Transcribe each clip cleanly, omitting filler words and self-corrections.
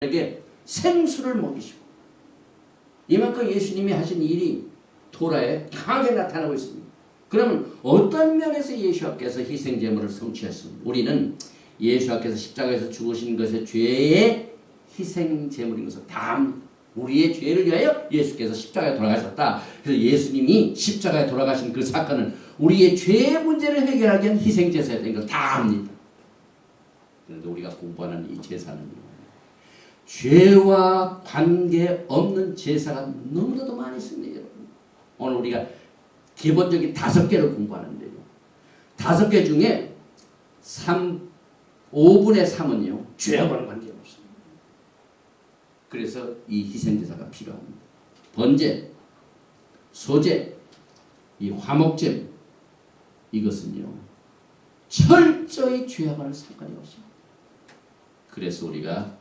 에게 생수를 먹이시고 이만큼 예수님이 하신 일이 토라에 강하게 나타나고 있습니다. 그러면 어떤 면에서 예수께서 희생제물을 성취했습니까? 우리는 예수께서 십자가에서 죽으신 것의 죄의 희생제물인 것을 다 압니다. 우리의 죄를 위하여 예수께서 십자가에 돌아가셨다. 그래서 예수님이 십자가에 돌아가신 그 사건은 우리의 죄의 문제를 해결하기 위한 희생제사가 된 것을 다 압니다. 그런데 우리가 공부하는 이 제사는요, 죄와 관계없는 제사가 너무나도 많이 있습니다. 여러분. 오늘 우리가 기본적인 5개를 공부하는데요. 5개 중에 5분의 3은요. 죄와는 관계없습니다. 그래서 이 희생제사가 필요합니다. 번제, 소제, 이 화목제 이것은요. 철저히 죄와는 상관이 없습니다. 그래서 우리가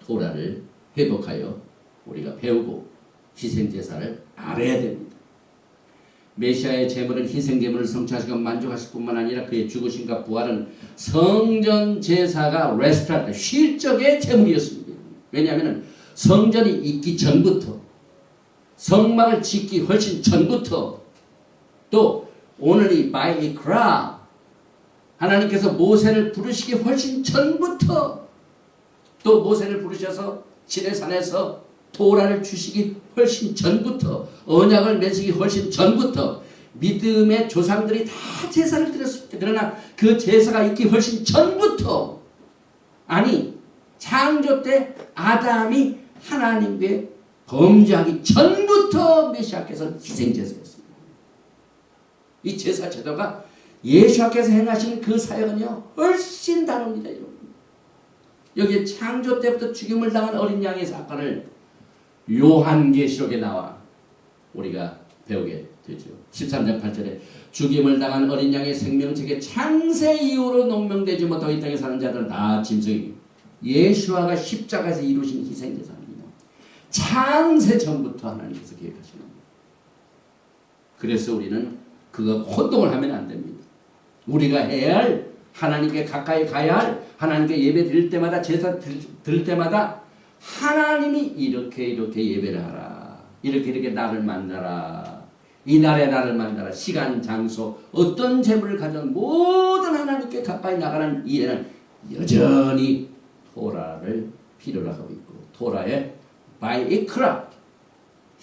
토라를 회복하여 우리가 배우고 희생제사를 알아야 됩니다. 메시아의 제물은 희생제물을 성취하시고 만족하실 뿐만 아니라 그의 죽으심과 부활은 성전 제사가 레스트할 때 쉴 적의 제물이었습니다. 왜냐하면 성전이 있기 전부터 성막을 짓기 훨씬 전부터 또 오늘이 바이크라 하나님께서 모세를 부르시기 훨씬 전부터 또 모세를 부르셔서 시내산에서 토라를 주시기 훨씬 전부터 언약을 맺으기 훨씬 전부터 믿음의 조상들이 다 제사를 드렸습니다. 그러나 그 제사가 있기 훨씬 전부터 아니 창조 때 아담이 하나님께 범죄하기 전부터 메시아께서 희생제사였습니다. 이 제사 제도가 예수께서 행하신 그 사역은요 훨씬 다릅니다. 여러분. 여기 창조 때부터 죽임을 당한 어린 양의 사건을 요한계시록에 나와 우리가 배우게 되죠. 13장 8절에 죽임을 당한 어린 양의 생명책에 창세 이후로 농명되지 못하고 이 땅에 사는 자들은 다 짐승이 예수와가 십자가에서 이루신 희생제사입니다. 창세 전부터 하나님께서 계획하신 겁니다. 그래서 우리는 그거 혼동을 하면 안 됩니다. 우리가 해야 할 하나님께 가까이 가야 할 하나님께 예배 드릴 때마다 제사 드릴 때마다 하나님이 이렇게 예배를 하라. 이렇게 나를 만나라. 이 날에 나를 만나라. 시간, 장소, 어떤 재물을 가져온 모든 하나님께 가까이 나가는 이에는 여전히 토라를 필요로 하고 있고 토라의 바이크라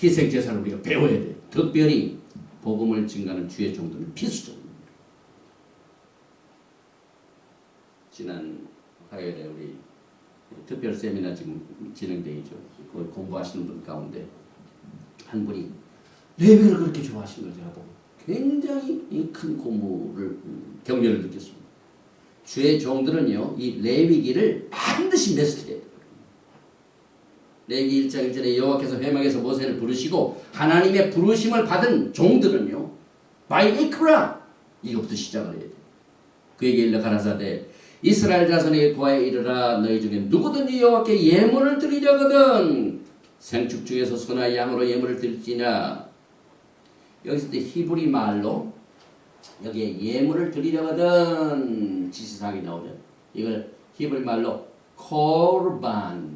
희생제사를 우리가 배워야 돼요. 특별히 복음을 증가하는 주의 종들은 필수적입니다. 지난 화요일에 우리 특별 세미나 지금 진행되죠. 거기 공부하시는 분 가운데 한 분이 레위기를 그렇게 좋아하시는 걸 제가 보고 굉장히 큰 고무를 격려를 느꼈습니다. 주의 종들은요 이 레위기를 반드시 메스트해야 돼요. 레위기 1장 1절에 여호와께서 회막에서 모세를 부르시고 하나님의 부르심을 받은 종들은요 바이크라 이것부터 시작을 해야 돼요. 그에게 일러 가라사대 이스라엘 자손에게 고하여 이르라 너희 중에 누구든지 여호와께 예물을 드리려거든 생축 중에서 소나 양으로 예물을 드릴지냐. 여기서 히브리 말로 여기에 예물을 드리려거든 지시사항이 나오죠. 이걸 히브리 말로 코르반이라고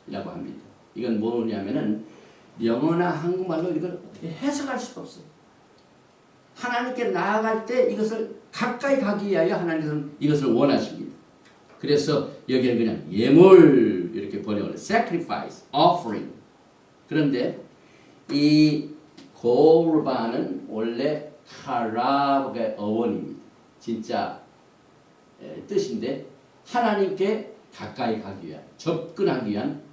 합니다. 이건 뭐냐면은 영어나 한국말로 이걸 어떻게 해석할 수가 없어요. 하나님께 나아갈 때 이것을 가까이 가기 위하여 하나님께서는 이것을 원하십니다. 그래서 여기는 그냥 예물 이렇게 번역을 해요. sacrifice, offering. 그런데 이 고르반은 원래 카라브의 어원입니다. 진짜 뜻인데 하나님께 가까이 가기 위한, 접근하기 위한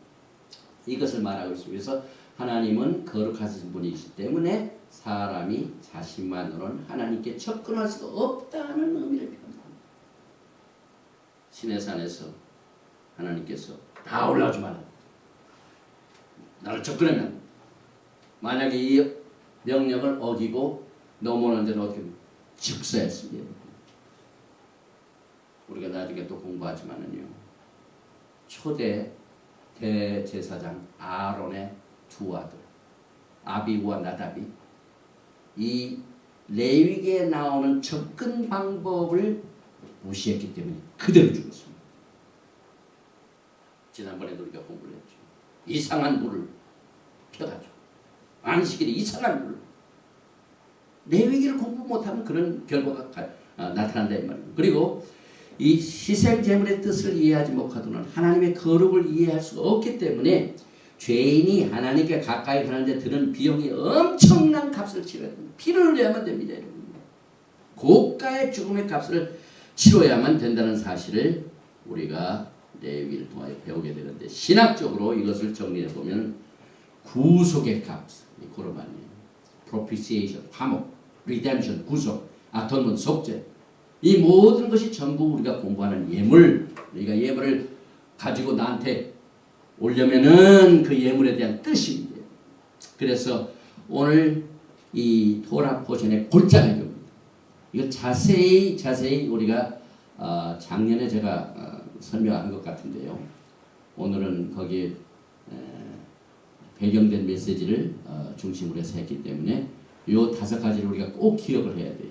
이것을 말하고 있습니다. 그래서 하나님은 거룩하신 분이시기 때문에 사람이 자신만으로는 하나님께 접근할 수가 없다는 의미를 표현합니다. 시내산에서 하나님께서 다 올라오지 마라. 나를 접근하면 만약에 이 명령을 어기고 넘어오는 자는 어떻게 즉사했습니다. 우리가 나중에 또 공부하지만은요. 초대 대제사장 아론의 두 아들 아비후와 나답이 이 레위기에 나오는 접근 방법을 무시했기 때문에 그대로 죽었습니다. 지난번에도 우리가 공부를 했죠. 이상한 물을 펴가지고 안식일에 이상한 물을 레위기를 공부 못하면 그런 결과가 나타난다 이 말입니다. 그리고 이 희생 제물의 뜻을 이해하지 못하고는 하나님의 거룩을 이해할 수가 없기 때문에 죄인이 하나님께 가까이 가는데 드는 비용이 엄청난 값을 치러야 됩니다. 피를 흘려야만 됩니다. 여러분. 고가의 죽음의 값을 치러야만 된다는 사실을 우리가 레위기를 통하여 배우게 되는데 신학적으로 이것을 정리해 보면 구속의 값, 고로만이에요. propitiation, 화목, redemption, 구속, atonement, 속죄. 이 모든 것이 전부 우리가 공부하는 예물. 우리가 예물을 가지고 나한테 오려면은 그 예물에 대한 뜻입니다. 그래서 오늘 이 토라 포션의 골자가 됩니다. 이거 자세히 우리가 작년에 제가 설명한 것 같은데요. 오늘은 거기에 배경된 메시지를 중심으로 해서 했기 때문에 이 5가지를 우리가 꼭 기억을 해야 돼요.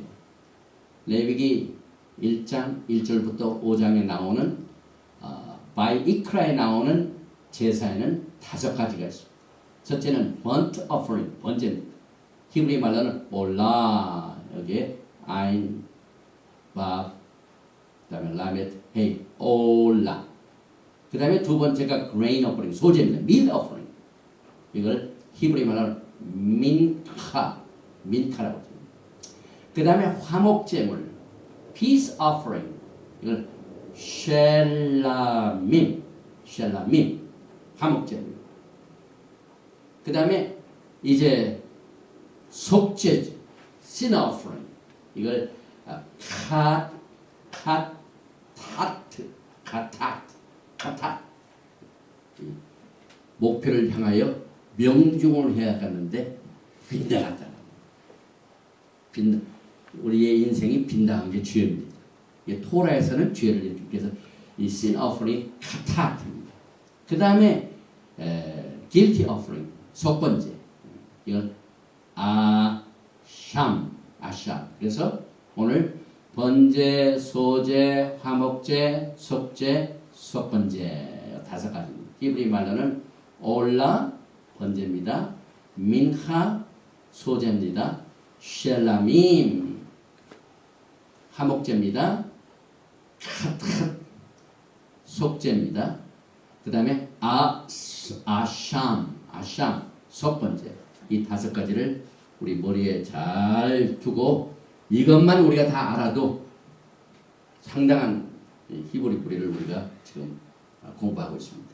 레위기 1장 1절부터 5장에 나오는 바이이크라에 나오는 제사에는 5가지가 있습니다. 첫째는 burnt offering, 번제입니다. 히브리 말로는 올라, 여기에 아인, 밥, 그 다음에 라멧, 헤이, 올라. 그 다음에 두 번째가 grain offering, 소제입니다. meal offering. 이걸 히브리 말로는 민카라고 합니다. 그 다음에 화목제물, peace offering. 이걸 쉘라밈, 화목제물. 그 다음에 이제 속죄, sin offering. 이걸 카타트. 목표를 향하여 명중을 해야 하는데 빗나갔다. 우리의 인생이 빗나간 게 죄입니다. 토라에서는 죄를 일으키기 위해서 이 sin offering 카타트입니다. 그 다음에 guilty offering 속번제. 이건 아샴. 그래서 오늘 번제, 소제, 화목제, 속제, 속번제 5가지입니다. 히브리 말로는 올라 번제입니다. 민하 소제입니다. 쉘라밈 화목제입니다. 카타 속제입니다. 그 다음에 아샴 속번제. 이 5가지를 우리 머리에 잘 두고 이것만 우리가 다 알아도 상당한 히브리 뿌리를 우리가 지금 공부하고 있습니다.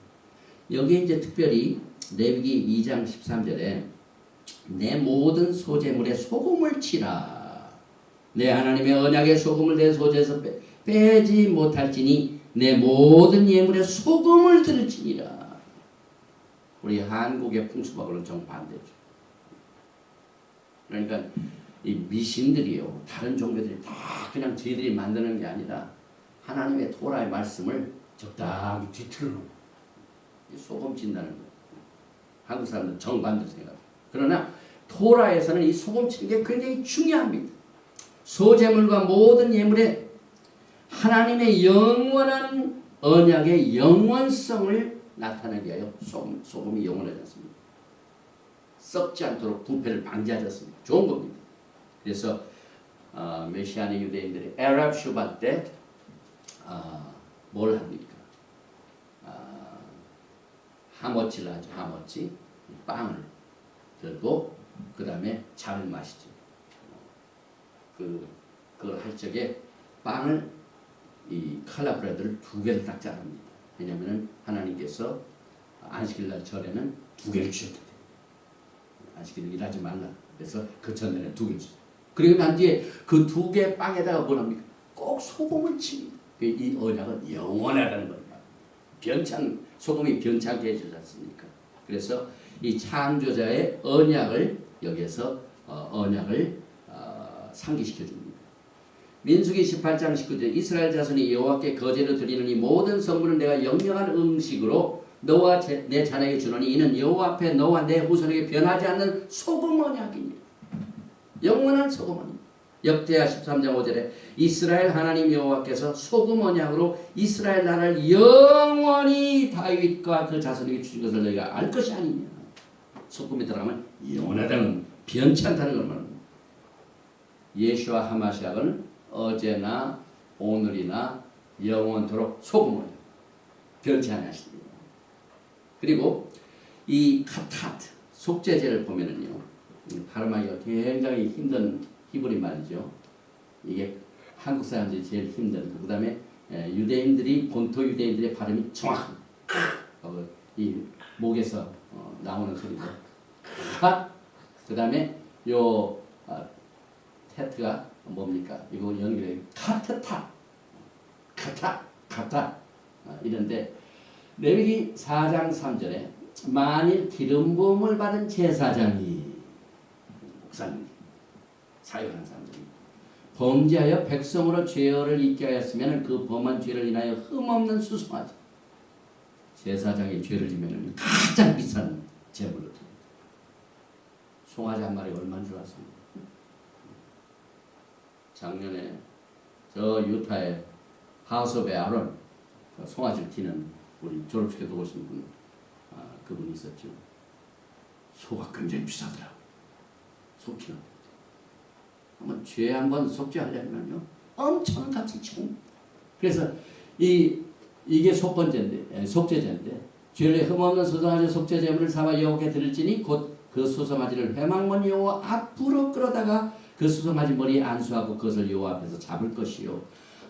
여기에 이제 특별히 레위기 2장 13절에 내 모든 소제물에 소금을 치라. 내 하나님의 언약의 소금을 내 소제에서 빼지 못할지니 내 모든 예물에 소금을 들을지니라. 우리 한국의 풍습하고는 정반대죠. 그러니까 이 미신들이요, 다른 종교들이 다 그냥 저희들이 만드는 게 아니라 하나님의 토라의 말씀을 적당히 뒤틀어 소금 친다는 거예요. 한국 사람들은 정반대로 생각해요. 그러나 토라에서는 이 소금 치는 게 굉장히 중요합니다. 소제물과 모든 예물에 하나님의 영원한 언약의 영원성을 나타내기 위하여 소금이 영원하지 않습니다. 썩지 않도록 부패를 방지하지 않습니다. 좋은 겁니다. 그래서 메시아의 유대인들이 에랍 슈바 때 뭘 합니까? 하머치를 하죠. 하머치 빵을 들고 그 다음에 잔을 마시죠. 그걸 할 적에 빵을 이 칼라브레드를 2개를 딱 자릅니다. 왜냐하면 하나님께서 안식일날 절에는 2개를 주셨기 때문에 안식일을 일하지 말라. 그래서 그 전날에 2개를 주셨어요. 그리고 난 뒤에 그 2개 빵에다가 뭘 합니까? 꼭 소금을 칩니다. 이 언약은 영원하다는 겁니다. 소금이 변창게 해주지 않습니까? 그래서 이 창조자의 언약을 여기에서 언약을 상기시켜 줍니다. 민수기 18장 19절 이스라엘 자손이 여호와께 거제로 드리는 이 모든 선물은 내가 영영한 음식으로 너와 내 자녀에게 주노니 이는 여호와 앞에 너와 내 후손에게 변하지 않는 소금 언약이니 영원한 소금 언약. 역대하 13장 5절에 이스라엘 하나님 여호와께서 소금 언약으로 이스라엘 나라를 영원히 다윗과 그 자손에게 주신 것을 너희가 알 것이 아니냐. 소금이 들어가면 영원하다는, 변치 않다는 걸 말합니다. 예수와 하마시아는 어제나 오늘이나 영원토록 소금 언약, 변치 않으시니다. 그리고 이 카타트, 속죄제를 보면은요, 발음하기가 굉장히 힘든 히브리 말이죠. 이게 한국 사람들이 제일 힘든. 그 다음에 유대인들이, 본토 유대인들의 발음이 정확한. 이 목에서 나오는 소리죠. 그 다음에 요 테트가 뭡니까? 이거 연결해 카트타, 카타 이런데 레위기 4장 3절에 만일 기름 부음을 받은 제사장이, 목사님, 사역하는 사람들이 범죄하여 백성으로 죄를 잊게 하였으면 그 범한 죄를 인하여 흠없는 수송아지, 제사장이 죄를 지면 가장 비싼 제물로 듭니다. 송아지 한 마리 얼마인 줄 아십니까? 작년에 저 유타의 하우스 오브 아론, 송아지를 기는 우리 졸업식에도 오신 분, 그분이 있었죠. 소가 굉장히 비싸더라고요. 속기는. 한번 죄 한번 속죄하려면요, 엄청 값을 치고. 그래서 이게 속죄제인데, 죄를 흠없는 소송아지 속죄제물을 삼아 여호와께 드릴지니 곧 그 소송아지를 회막문 여호와 앞으로 끌어다가 그 소송아지 머리에 안수하고 그것을 여호와 앞에서 잡을 것이요.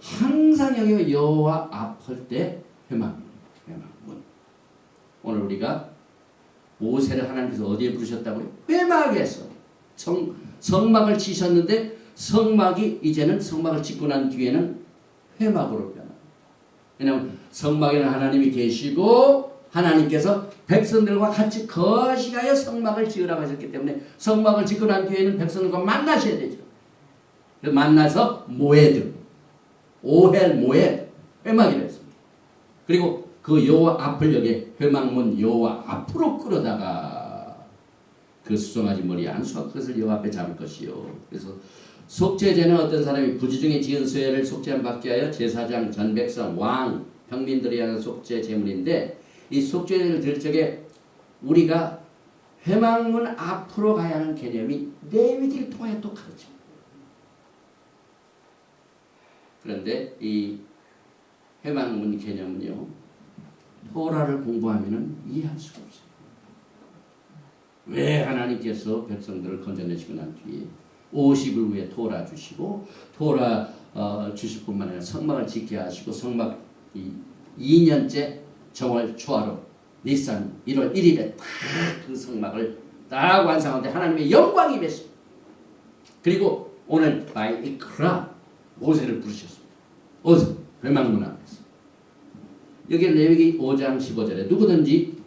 항상 여기 여호와 앞을 때 회막문. 오늘 우리가 모세를 하나님께서 어디에 부르셨다고요? 회막에서 성막을 지셨는데, 성막이 이제는 성막을 짓고 난 뒤에는 회막으로 변합니다. 왜냐하면 성막에는 하나님이 계시고 하나님께서 백성들과 같이 거시하여 성막을 지으라고 하셨기 때문에 성막을 짓고 난 뒤에는 백성들과 만나셔야 되죠. 만나서 모에드, 회막이라 했습니다. 그리고 그 여호와 앞을 여기 회막문 여호와 앞으로 끌어다가 그 수송아지 머리에 안수하고 그것을 여호와 앞에 잡을 것이요. 그래서 속죄제는 어떤 사람이 부지중에 지은 수혜를 속죄함 받게 하여 제사장, 전 백성, 왕, 평민들이 하는 속죄 제물인데, 이 속죄제를 드릴 적에 우리가 회막문 앞으로 가야 하는 개념이 레위기를 통해 또 가르칩니다. 그런데 이 회막문 개념은요, 토라를 공부하면 이해할 수가 없어요. 왜 하나님께서 백성들을 건져내시고 난 뒤에 50을 위해 토라 주시고, 토라 주실 뿐만 아니라 성막을 짓게 하시고, 성막 2년째 정월 초하루 니산 1월 1일에 딱 그 성막을 딱 완성하는데 하나님의 영광이 임했습니다. 그리고 오늘 바이크라 모세를 부르셨습니다. 어서 회막문 앞에서. 여기 레위기 5장 15절에 누구든지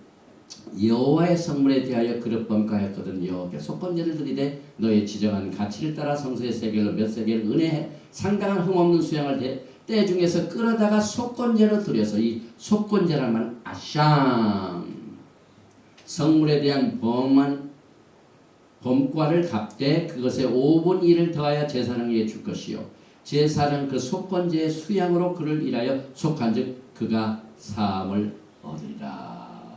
여호와의 성물에 대하여 그릇 범가하였거든 여호와께 속건제를 드리되 너의 지정한 가치를 따라 성소의 세겔로 몇 세겔 은혜해 상당한 흠없는 수양을 때 중에서 끌어다가 속건제로 드려서, 이 속건제란 말은 아샴, 성물에 대한 범과를 갚되 그것에 5분 1을 더하여 제사장에게 줄 것이요, 제사장 그 속건제의 수양으로 그를 인하여 속한즉 그가 사함을 얻으리라.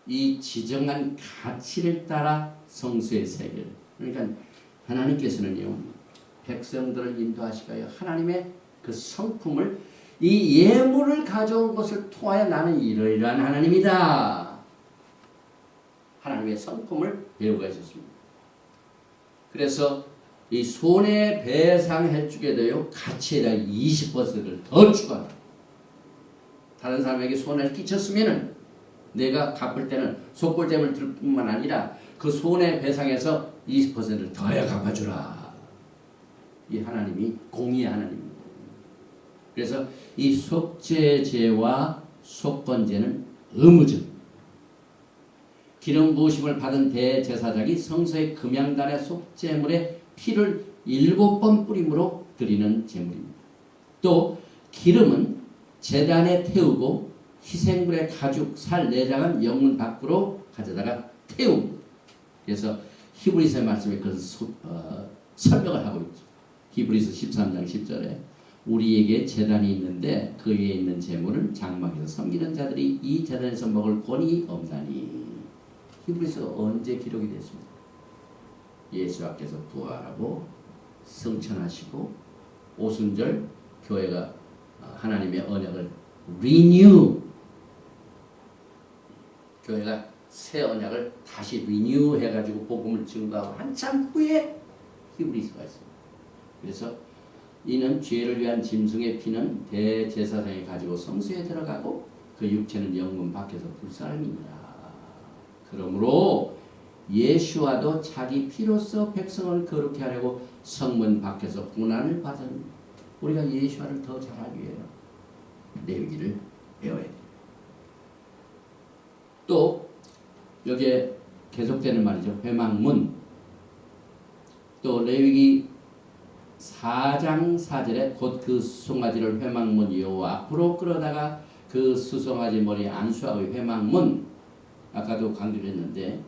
이 지정한 가치를 따라 성수의 세계를, 그러니까 하나님께서는요, 백성들을 인도하시고 하나님의 그 성품을, 이 예물을 가져온 것을 통하여 나는 이러이러한 하나님이다, 하나님의 성품을 배우게 하셨습니다. 그래서 이 손해배상해 주게도요, 가치에다 20%를 더 추가합니다. 다른 사람에게 손해를 끼쳤으면은 내가 갚을 때는 속골잼을 들 뿐만 아니라 그 손해배상에서 20%를 더해 갚아주라. 이 하나님이 공의의 하나님입니다. 그래서 이 속죄제와 속건제는 의무적. 기름 부으심을 받은 대제사장이 성소의 금양단의 속죄물에 피를 7번 뿌림으로 드리는 제물입니다. 또 기름은 제단에 태우고 희생물의 가죽, 살, 내장은 영문 밖으로 가져다가 태웁니다. 그래서 히브리서 말씀에 그것을 설명을 하고 있죠. 히브리서 13장 10절에 우리에게 제단이 있는데 그 위에 있는 제물은 장막에서 섬기는 자들이 이 제단에서 먹을 권이 없나니. 히브리서 언제 기록이 됐습니까? 예수께서 부활하고 승천하시고 오순절 교회가 하나님의 언약을 리뉴, 교회가 새 언약을 다시 리뉴 해가지고 복음을 증거하고 한참 후에 히브리서가 있습니다. 그래서 이는 죄를 위한 짐승의 피는 대제사장이 가지고 성소에 들어가고 그 육체는 영문 밖에서 불사름이니라. 그러므로 예수와도 자기 피로써 백성을 거룩히 하려고 성문 밖에서 고난을 받은, 우리가 예수와를 더 잘하기 위해 레위기를 배워야 돼요. 또 여기에 계속되는 말이죠. 회막문. 또 레위기 4장 4절에 곧 그 수송아지를 회막문 여호와 앞으로 끌어다가 그 수송아지 머리에 안수하고 회막문, 아까도 강조를 했는데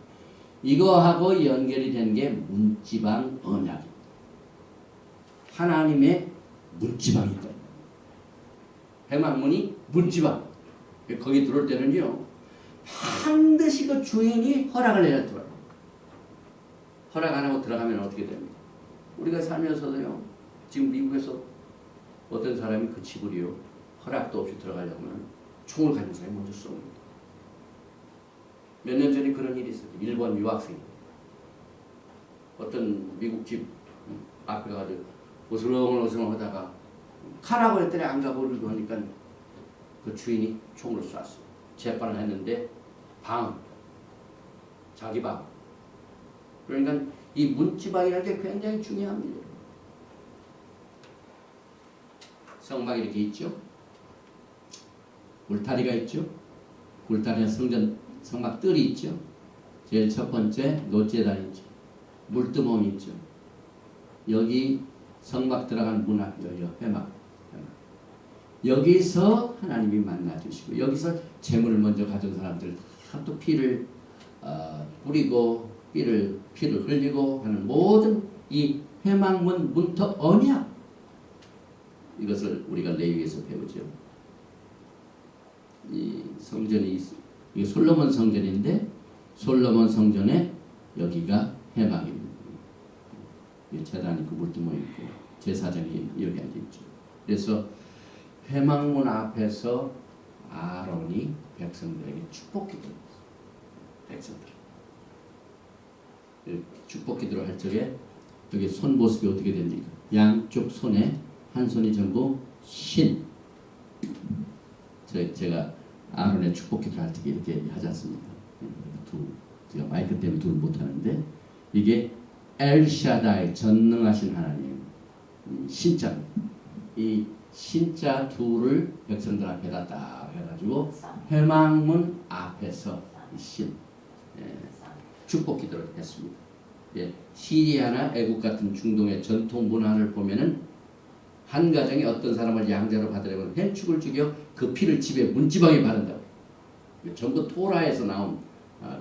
이거하고 연결이 된 게 문지방 언약입니다. 하나님의 문지방이 있다. 회막문이 문지방. 거기 들어올 때는요 반드시 그 주인이 허락을 해야 들어요. 허락 안 하고 들어가면 어떻게 됩니까? 우리가 살면서도요, 지금 미국에서 어떤 사람이 그 집을요 허락도 없이 들어가려고 하면 총을 가진 사람이 먼저 쏩니다. 몇 년 전에 그런 일이 있었어요. 일본 유학생이 어떤 미국 집 앞에 가지고 어슬렁어슬렁 하다가 가라고 했더니 안 가고 하니까 그 주인이 총으로 쐈어요. 재판을 했는데 자기 방. 그러니까 이 문지방이라는 게 굉장히 중요합니다. 성막이 이렇게 있죠. 울타리가 있죠. 울타리는 성막 뜰이 있죠. 제일 첫 번째 노제단 있죠. 물두멍이 있죠. 여기 성막 들어간 문 앞, 여기 회막. 여기서 하나님이 만나주시고 여기서 재물을 먼저 가진 사람들 다 또 피를 뿌리고 피를 흘리고 하는 모든 이 회막문 문터 언약, 이것을 우리가 레위기에서 배우죠. 이 성전이 이 솔로몬 성전인데 솔로몬 성전에 여기가 회막입니다. 제단 있고 물두멍 있고 제사장이 여기 앉아 있죠. 그래서 회막문 앞에서 아론이 백성들에게 축복기도를 했어요. 백성들 축복기도를 할 적에 여기 손 모습이 어떻게 됩니까? 양쪽 손에 한 손이 전부 신. 제가 아론의 축복기도를 할 적에 이렇게 하지 않습니까? 제가 마이크 때문에 둘 못하는데 이게 엘샤다이 전능하신 하나님 신자, 이 신자 둘을 백성들 앞에다 딱 해가지고 회막문 앞에서 신 축복기도를 했습니다. 시리아나 애국 같은 중동의 전통 문화를 보면은 한 가정이 어떤 사람을 양자로 받으려면 햄축을 죽여 그 피를 집에 문지방에 바른다고. 전부 토라에서 나온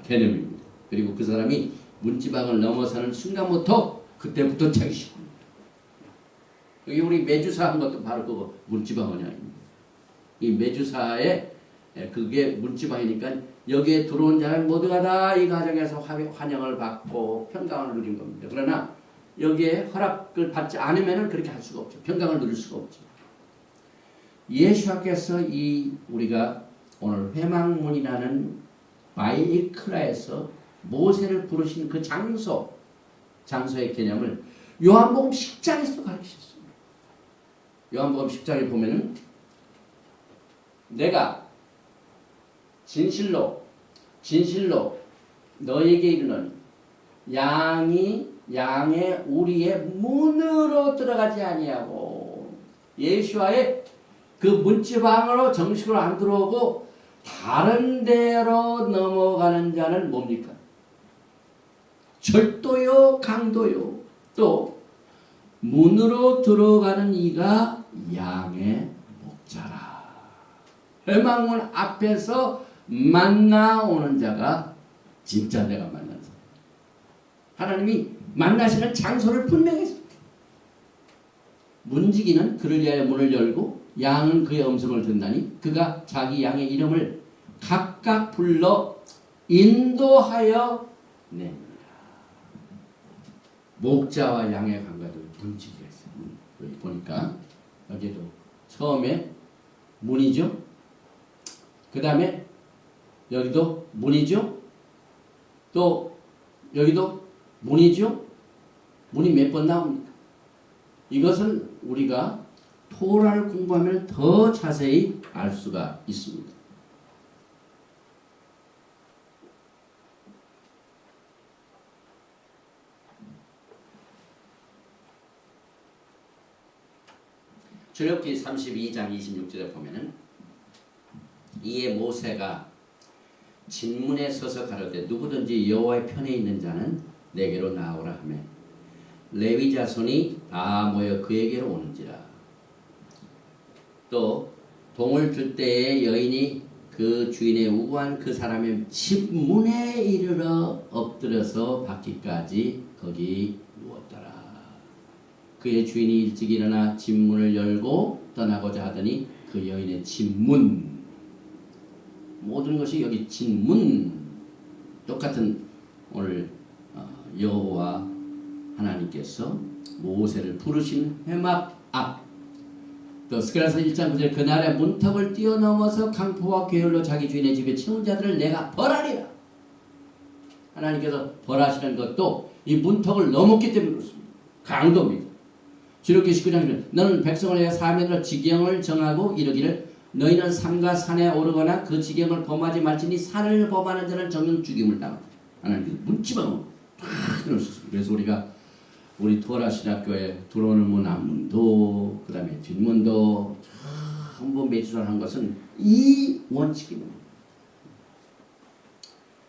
개념입니다. 그리고 그 사람이 문지방을 넘어서는 순간부터 그때부터 자기시고. 여기 우리 매주사 한 것도 바로 그거 문지방 언약입니다. 이 매주사에 그게 문지방이니까 여기에 들어온 자는 모두가 다 이 가정에서 환영을 받고 평강을 누린 겁니다. 그러나 여기에 허락을 받지 않으면 그렇게 할 수가 없죠. 평강을 누릴 수가 없죠. 예수께서 이 우리가 오늘 회막문이라는 바이크라에서 모세를 부르신 그 장소의 개념을 요한복음 10장에서 가르치셨습니다. 요한복음 10장에 보면은 내가 진실로 너에게 이르노니 양의 우리의 문으로 들어가지 아니하고 예수와의 그 문지방으로 정식으로 안 들어오고 다른 데로 넘어가는 자는 뭡니까? 절도요 강도요 또 문으로 들어가는 이가 양의 목자라. 회막문 앞에서 만나오는 자가 진짜 내가 만난 사람. 하나님이 만나시는 장소를 분명히 문지기는 그를 위하여 문을 열고 양은 그의 음성을 듣나니 그가 자기 양의 이름을 각각 불러 인도하여 냅니다. 목자와 양의 관계도 문지기가 있어요. 여기 보니까 여기도 처음에 문이죠. 그 다음에 여기도 문이죠. 또 여기도 문이죠. 문이 몇 번 나옵니까? 이것은 우리가 토라를 공부하면 더 자세히 알 수가 있습니다. 출애굽기 32장 26절에 보면은 이에 모세가 진문에 서서 가로되 누구든지 여호와의 편에 있는 자는 내게로 나오라 하며 레위 자손이 다 모여 그에게로 오는지라. 또 동을 줄 때에 여인이 그 주인의 우고한 그 사람의 집 문에 이르러 엎드려서 받기까지 거기 누웠더라. 그의 주인이 일찍 일어나 집 문을 열고 떠나고자 하더니 그 여인의 집 문, 모든 것이 여기 집 문, 똑같은 오늘 여호와 하나님께서 모세를 부르신 회막 앞, 또 스가랴서 1장 9절 그날의 문턱을 뛰어넘어서 강포와 괴혈로 자기 주인의 집에 채운 자들을 내가 벌하리라. 하나님께서 벌하시는 것도 이 문턱을 넘었기 때문에 그렇습니다. 강도입니다. 출애굽기 19장 너는 백성을 위하여 사면으로 지경을 정하고 이르기를 너희는 산과 산에 오르거나 그 지경을 범하지 말지니 산을 범하는 자는 정령 죽임을 당한다. 하나님께서 문지방으로 탁 들어섰습니다. 그래서 우리 토라 신학교에 들어오는 문 앞문도 그 다음에 뒷문도 전부 매주하는 것은 이 원칙입니다.